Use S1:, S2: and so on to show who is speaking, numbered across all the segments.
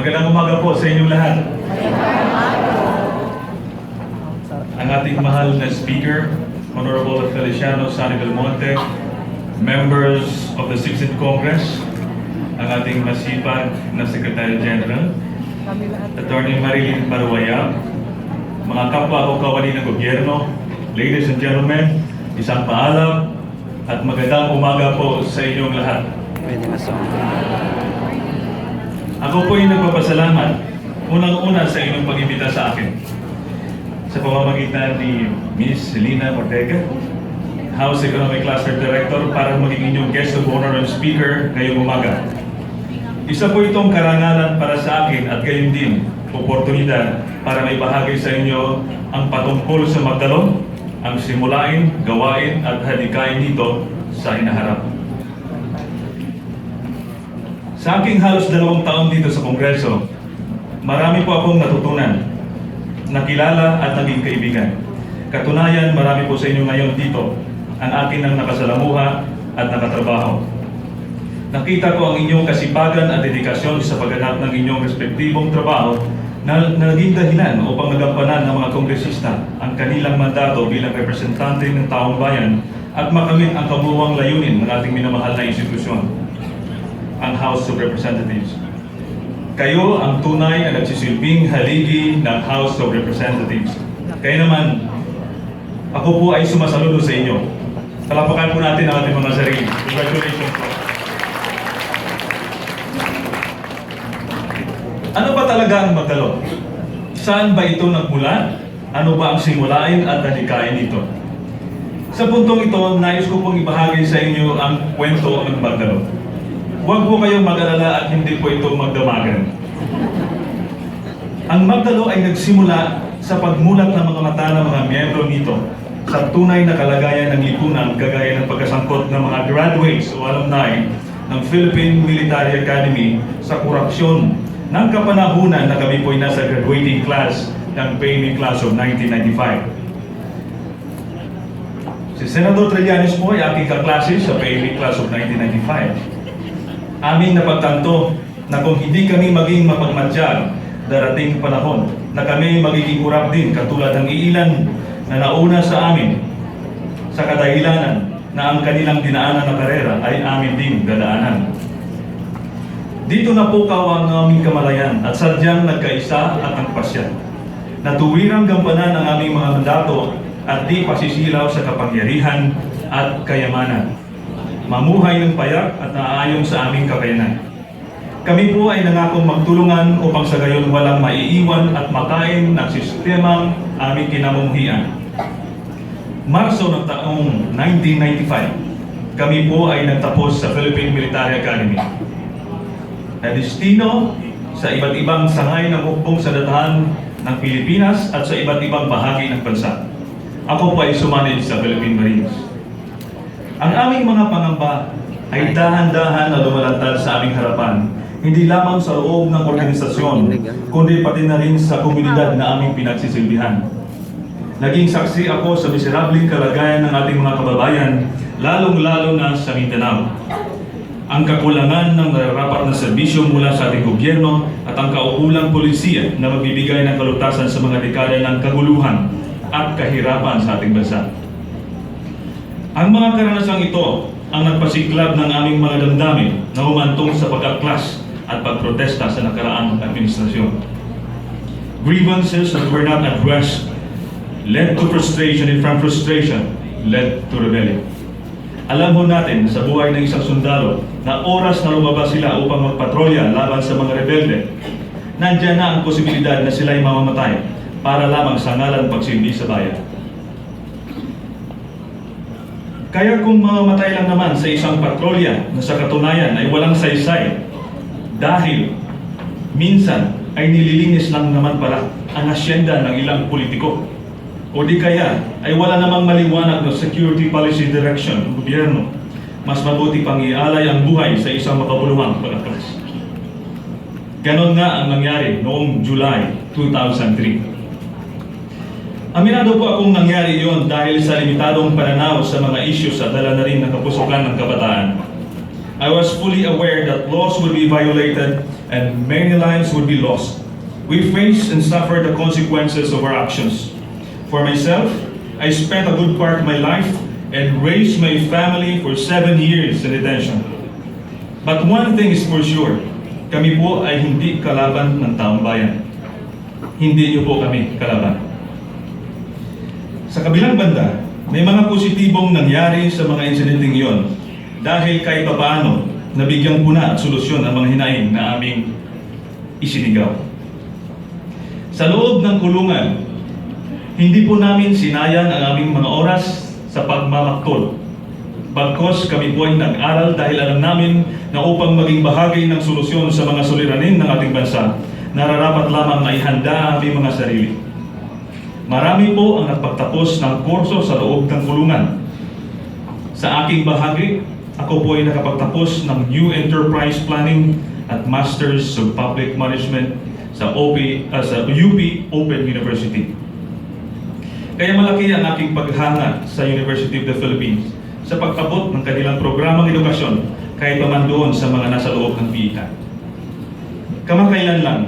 S1: Magandang umaga po sa inyong lahat. Ang ating mahal na Speaker, Honorable Feliciano Sani Belmonte, members of the 16th Congress, ang ating masipag na Secretary General, Attorney Marilyn Baruaya, mga kapwa ko kawani ng gobyerno, ladies and gentlemen, isang paalam at magandang umaga po sa inyong lahat. Ako po ay nagpapasalamat unang-una sa inyong pag-imbita sa akin sa pamamagitan ni Ms. Selina Ortega, House Economic Cluster Director, para maging inyong guest of honor and speaker ngayong umaga. Isa po itong karangalan para sa akin at gayon din oportunidad para may bahagi sa inyo ang patungkol sa Magdalo, ang simulain, gawain at hadikain dito sa hinaharap. Sa aking halos 2 taon dito sa Kongreso, marami po akong natutunan, nakilala at naging kaibigan. Katunayan, marami po sa inyo ngayon dito ang akin ang nakasalamuha at nakatrabaho. Nakita ko ang inyong kasipagan at dedikasyon sa pagganap ng inyong respektibong trabaho na naging dahilan upang nagampanan ng mga kongresista ang kanilang mandato bilang representante ng taong bayan at makamit ang kabuuang layunin ng ating minamahal na institusyon, ang House of Representatives. Kayo ang tunay na nagsisilbing haligi ng House of Representatives. Kaya naman, ako po ay sumasaludo sa inyo. Palapakan po natin ang ating mga sarili. Congratulations po. Ano ba talaga ang Magdalo? Saan ba ito nagmula? Ano ba ang simulain at hadikain nito? Sa puntong ito, nais ko pong ibahagi sa inyo ang kwento ng Magdalo. Huwag po kayong mag-alala at hindi po ito magdamagan. Ang Magdalo ay nagsimula sa pagmulat ng mga mata ng mga miyembro nito sa tunay na kalagayan ng lipunan, kagaya ng pagkasangkot ng mga graduates o alumni ng Philippine Military Academy sa korupsyon ng kapanahunan na kami po ay nasa graduating class ng payment class of 1995. Si Senator Trillanes po ay aking kaklase sa payment class of 1995. Aming napagtanto na kung hindi kami maging mapagmatsyag, darating panahon na kami magiging urap din katulad ng iilan na nauna sa amin sa kadahilanan na ang kanilang dinaanan na karera ay amin din dadaanan. Dito napukaw ang aming kamalayan at sadyang nagkaisa at nagpasya na tuwirang gampanan ang aming mga mandato at di pasisilaw sa kapangyarihan at kayamanan. Mamuhay ng payak at naaayon sa aming kakayanan. Kami po ay nangakong magtulungan upang sa gayon walang maiiwan at makain ng sistemang aming kinamumuhian. Marso ng taong 1995, kami po ay nagtapos sa Philippine Military Academy. Na destino sa iba't ibang sangay ng hukbong sandatahang ng Pilipinas at sa iba't ibang bahagi ng bansa. Ako po ay sumanib sa Philippine Marines. Ang aming mga pangamba ay dahan-dahan na lumalantad sa aming harapan, hindi lamang sa loob ng organisasyon, kundi pati na rin sa komunidad na aming pinagsisilbihan. Naging saksi ako sa miserabling kalagayan ng ating mga kababayan, lalong-lalo na sa Mindanao. Ang kakulangan ng nararapat na serbisyo mula sa ating gobyerno at ang kaukulang polisiya na magbibigay ng kalutasan sa mga dekada ng kaguluhan at kahirapan sa ating bansa. Ang mga karanasang ito ang nagpasiklab ng aming mga damdamin na humantong sa pag-aklas at pagprotesta sa nakaraang administrasyon. Grievances that were not addressed led to frustration, and from frustration led to rebellion. Alam ho natin sa buhay ng isang sundalo na oras na lumabas sila upang magpatrolya laban sa mga rebelde, nandiyan na ang posibilidad na sila'y mamamatay para lamang sa ngalan pagsilbi sa bayan. Kaya kung mamamatay lang naman sa isang patrolya na sa katunayan ay walang saysay, dahil minsan ay nililinis lang naman pala ang asyenda ng ilang politiko, o di kaya ay wala namang maliwanag na security policy direction ng gobyerno, mas mabuti pang ialay ang buhay sa isang makabuluhang pag-aklas. Ganon nga ang nangyari noong July 2003. Aminado po akong nangyari iyon dahil sa limitadong pananaw sa mga issues at dala na rin ng kapusukan ng kabataan. I was fully aware that laws would be violated and many lives would be lost. We face and suffer the consequences of our actions. For myself, I spent a good part of my life and raised my family for 7 years in detention. But one thing is for sure, kami po ay hindi kalaban ng taong bayan. Hindi niyo po kami kalaban. Sa kabilang banda, may mga positibong nangyari sa mga insidenteng iyon dahil kahit papaano nabigyan po na at solusyon ang mga hinaing na aming isinigaw. Sa loob ng kulungan, hindi po namin sinayang ang aming mga oras sa pagmamaktol. Bagkos kami po ay nag-aral dahil alam namin na upang maging bahagi ng solusyon sa mga suliranin ng ating bansa, nararapat lamang na ihanda ang aming mga sarili. Marami po ang nagpagtapos ng kurso sa loob ng kulungan. Sa aking bahagi, ako po ay nakapagtapos ng New Enterprise Planning at Masters of Public Management sa UP Open University. Kaya malaki ang aking paghanga sa University of the Philippines sa pagtabot ng kanilang programang edukasyon kahit pa man doon sa mga nasa loob ng PITA. Kamakailan lang,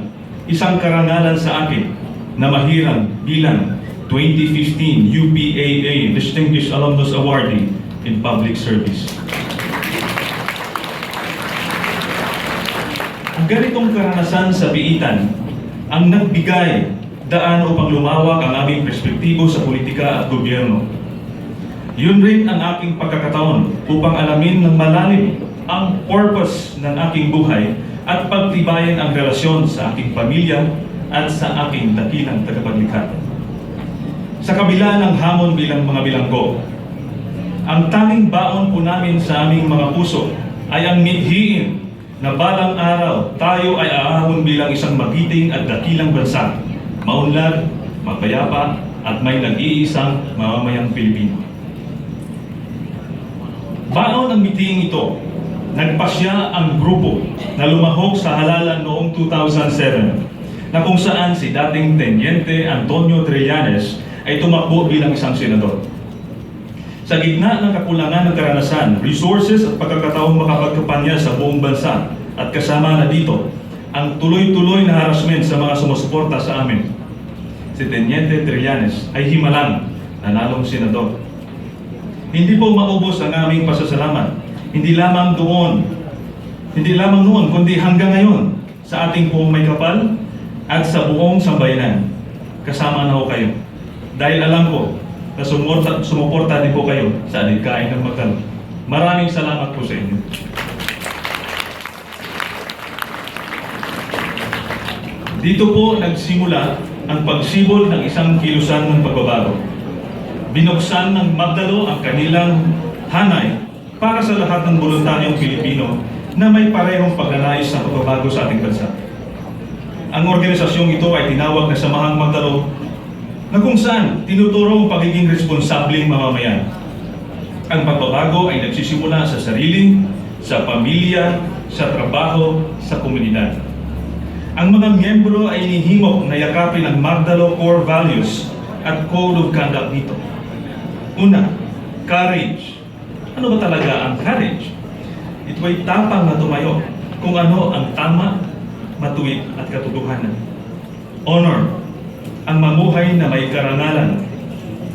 S1: isang karangalan sa akin na mahirang bilang 2015 UPAA Distinguished Alumnus Awardee in Public Service. Ang ganitong karanasan sa PITAN ang nagbigay daan upang lumawak ang aming perspektibo sa politika at gobyerno. Yun rin ang aking pagkakataon upang alamin ng malalim ang purpose ng aking buhay at pagtibayan ang relasyon sa aking pamilya at sa aking dakilang tagapaglikha. Sa kabila ng hamon bilang mga bilanggo, ang tanging baon po namin sa aming mga puso ay ang mithiin na balang araw tayo ay aahon bilang isang magiting at dakilang bansa, maunlad, mapayapa at may nag-iisang mamamayang Pilipino. Baon ang meeting ito, nagpasya ang grupo na lumahok sa halalan noong 2007 na kung saan si dating Teniente Antonio Trillanes ay tumakbo bilang isang senador. Sa gitna ng kakulangan ng karanasan, resources at pagkakataong makapagkampanya sa buong bansa at kasama na dito ang tuloy-tuloy na harassment sa mga sumusuporta sa amin, si Teniente Trillanes ay himalang nanalong senador. Hindi po maubos ang aming pasasalamat, hindi lamang noon, kundi hanggang ngayon sa ating buong may kapal at sa buong sambayanan. Kasama na ho kayo. Dahil alam ko na sumuporta din po kayo sa adhikain ng magkano. Maraming salamat po sa inyo. Dito po nagsimula ang pagsibol ng isang kilusan ng pagbabago. Binuksan ng Magdalo ang kanilang hanay para sa lahat ng voluntaryong Pilipino na may parehong pagnanais ng pagbabago sa ating bansa. Ang organisasyong ito ay tinawag na Samahang Magdalo na kung saan tinuturo ang pagiging responsableng mamamayan. Ang pagbabago ay nagsisimula sa sarili, sa pamilya, sa trabaho, sa komunidad. Ang mga miyembro ay inihimok na yakapin ang Magdalo core values at code of conduct nito. Una, courage. Ano ba talaga ang courage? Ito ay tapang na tumayo kung ano ang tama, matuwid at katotohanan. Honor, ang mamuhay na may karangalan.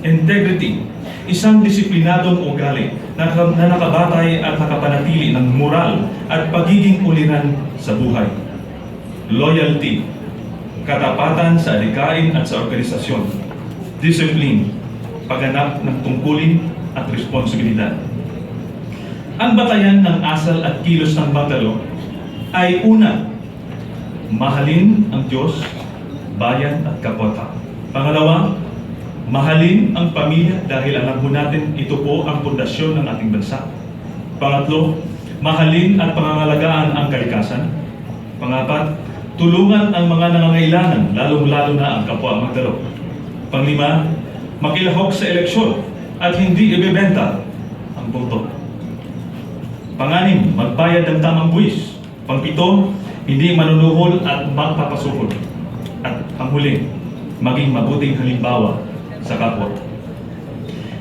S1: Integrity, isang disiplinadong ugali na nakabatay at nakapanatili ng moral at pagiging uliran sa buhay. Loyalty, katapatan sa adhikain at sa organisasyon. Discipline, pagganap ng tungkulin at responsibilidad. Ang batayan ng asal at kilos ng Magdalo ay una, mahalin ang Diyos, bayan at kapwa. Pangalawa, mahalin ang pamilya dahil alam mo natin ito po ang pundasyon ng ating bansa. Pangatlo, mahalin at pangangalagaan ang kalikasan. Pangapat, tulungan ang mga nangangailangan, lalong-lalo na ang kapwa Magdalo. Panglima, makilahok sa eleksyon at hindi ibebenta ang boto. Panganim, magbayad ng tamang buwis. Pangpito, hindi manunuhol at magpapasukol. At panghuli, maging mabuting halimbawa sa kapwa.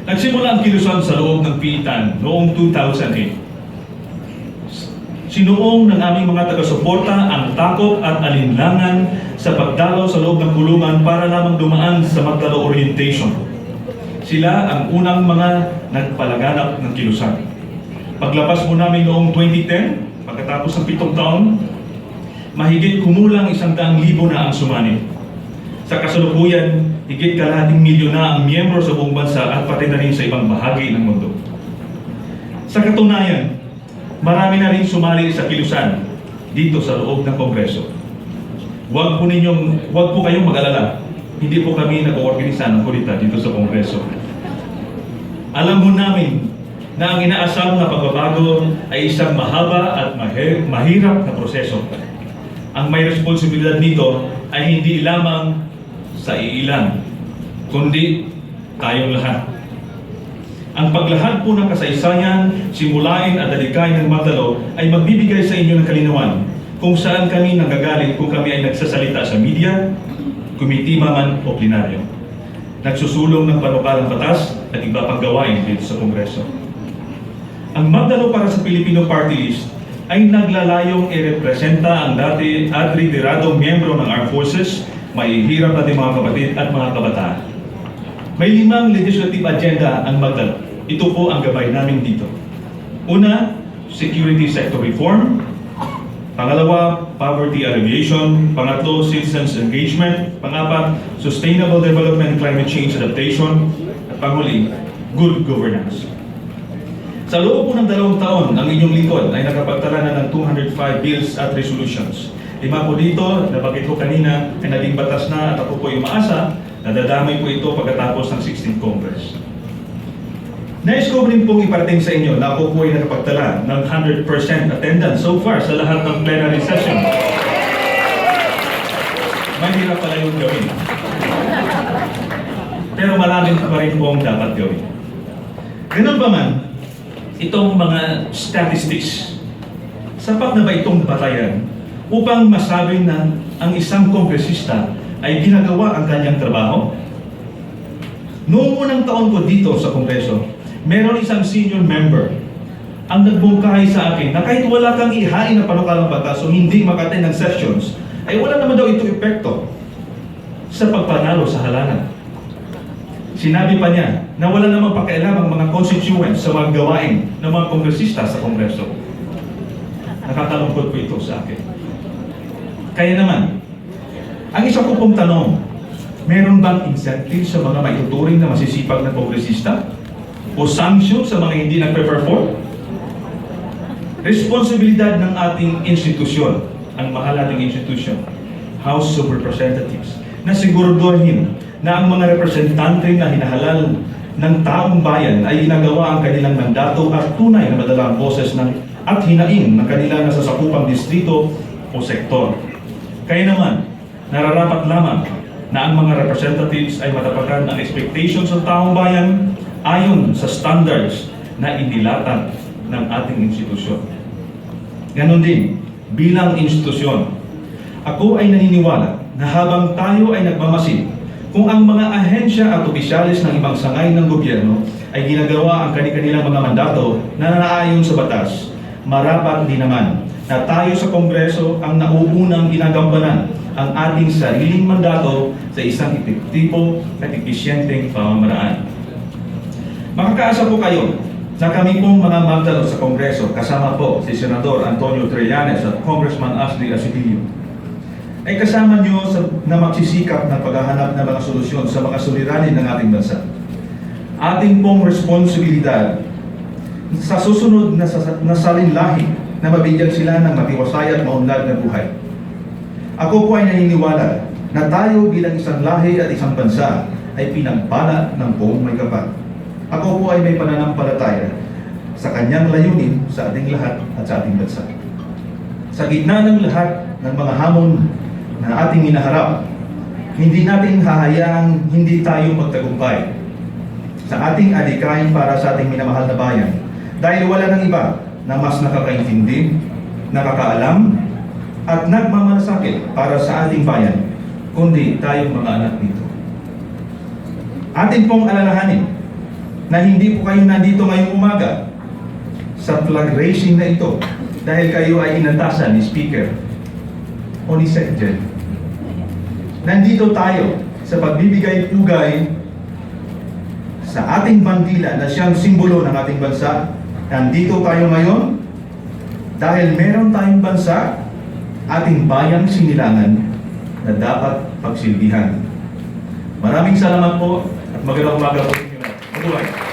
S1: Nagsimula ang kilusan sa loob ng PITAN noong 2008. Sinuong ng aming mga taga-suporta ang takot at alinlangan sa pagdalaw sa loob ng kulungan para lamang dumaan sa magdalo orientation. Sila ang unang mga nagpalaganap ng kilusan. Paglabas po namin noong 2010, pagkatapos ng 7 taon, mahigit kumulang 100,000 na ang sumani. Sa kasalukuyan, higit kalahating milyon na ang miyembro sa buong bansa at pati na rin sa ibang bahagi ng mundo. Sa katunayan, marami na rin sumali sa kilusan dito sa loob ng Kongreso. Huwag po kayong mag-alala. Hindi po kami nag-oorganisa ng kulita dito sa Kongreso. Alam mo namin na ang inaasam na pagbabago ay isang mahaba at mahirap na proseso. Ang may responsibilidad nito ay hindi lamang sa iilan, kundi tayong lahat. Ang paglahad po ng kasaysayan, simulain at dalikain ng magdalo ay magbibigay sa inyo ng kalinawan kung saan kami nanggagaling kung kami ay nagsasalita sa media, komitima man o plenaryo, nagsusulong ng panukalang batas at iba pang gawain dito sa Kongreso. Ang magdalo para sa Filipino Party List ay naglalayong irepresenta ang dati at retiradong miyembro ng Armed Forces, mahihirap natin mga kapatid at mga kabataan. May 5 legislative agenda ang magdalo. Ito po ang gabay namin dito. Una, security sector reform. Pangalawa, poverty alleviation. Pangatlo, citizens engagement. Pangapat, sustainable development and climate change adaptation. At panghuli, good governance. Sa loob po ng 2 taon, ang inyong lingkod ay nakapagtala na ng 205 bills at resolutions. 5 po dito, nabanggit ko kanina, ay naging batas na at ako po yung umaasa na dadamay po ito pagkatapos ng 16th Congress. Nais ko rin pong iparating sa inyo na ako po ay nakapagtala ng 100% attendance so far sa lahat ng plenary session. Mahirap pala yung gawin. Pero maraming pa rin pong dapat gawin. Ganun pa man, itong mga statistics, sapat na ba itong batayan upang masabi na ang isang kongresista ay ginagawa ang kanyang trabaho? Noong unang taon ko dito sa Kongreso, meron isang senior member ang nagbungkahay sa akin na kahit wala kang ihain na panukalang batas o hindi makaten ng sessions, ay wala naman daw ito epekto sa pagpanalo sa halalan. Sinabi pa niya na wala namang pakialam ang mga constituents sa mga gawain ng mga kongresista sa Kongreso. Nakakalungkot po ito sa akin. Kaya naman, ang isa ko pong tanong, meron bang incentive sa mga maituturing na masisipag na kongresista? O sanction sa mga hindi nagpe-perform? Responsibilidad ng ating institusyon, ang mahal nating institusyon, House of Representatives, na siguraduhin na ang mga representante na hinahalal ng taong bayan ay ginagawa ang kanilang mandato at tunay na madala ang boses at hinaing ng kanilang nasasakupang distrito o sektor. Kaya naman, nararapat lamang na ang mga representatives ay matapakan ang expectations ng taong bayan ayon sa standards na inilatag ng ating institusyon. Ganon din, bilang institusyon, ako ay naniniwala na habang tayo ay nagmamasid kung ang mga ahensya at opisyalis ng ibang sangay ng gobyerno ay ginagawa ang kanilang mga mandato na naayon sa batas, marapat din naman na tayo sa Kongreso ang nauunang ginagampanan ang ating sariling mandato sa isang epektibo at episyenteng pamamaraan. Makakaasa po kayo na kami pong mga magdalo sa Kongreso, kasama po si Senador Antonio Trillanes at Congressman Ashley Acebillo, ay kasama nyo na magsisikap na paghahanap ng mga solusyon sa mga suliranin ng ating bansa. Ating pong responsibilidad sa susunod na salinlahi na mabigyan sila ng matiwasay at maunlad na buhay. Ako po ay naniniwala na tayo bilang isang lahi at isang bansa ay pinagpala ng buong may kapal. Ako po ay may pananampalataya sa kanyang layunin sa ating lahat at sa ating bansa. Sa gitna ng lahat ng mga hamon na ating hinaharap, hindi natin hahayaang hindi tayo magtagumpay sa ating adikain para sa ating minamahal na bayan dahil wala nang iba na mas nakakaintindi, nakakaalam, at nagmamalasakit para sa ating bayan, kundi tayong mga anak nito. Atin pong alalahanin na hindi po kayo nandito ngayong umaga sa flag raising na ito dahil kayo ay inatasan ni Speaker o ni Secretary. Nandito tayo sa pagbibigay pugay sa ating bandila na siyang simbolo ng ating bansa. Nandito tayo ngayon dahil meron tayong bansa, ating bayang sinilangan na dapat pagsilbihan. Maraming salamat po at magandang umaga po. Mabuhay.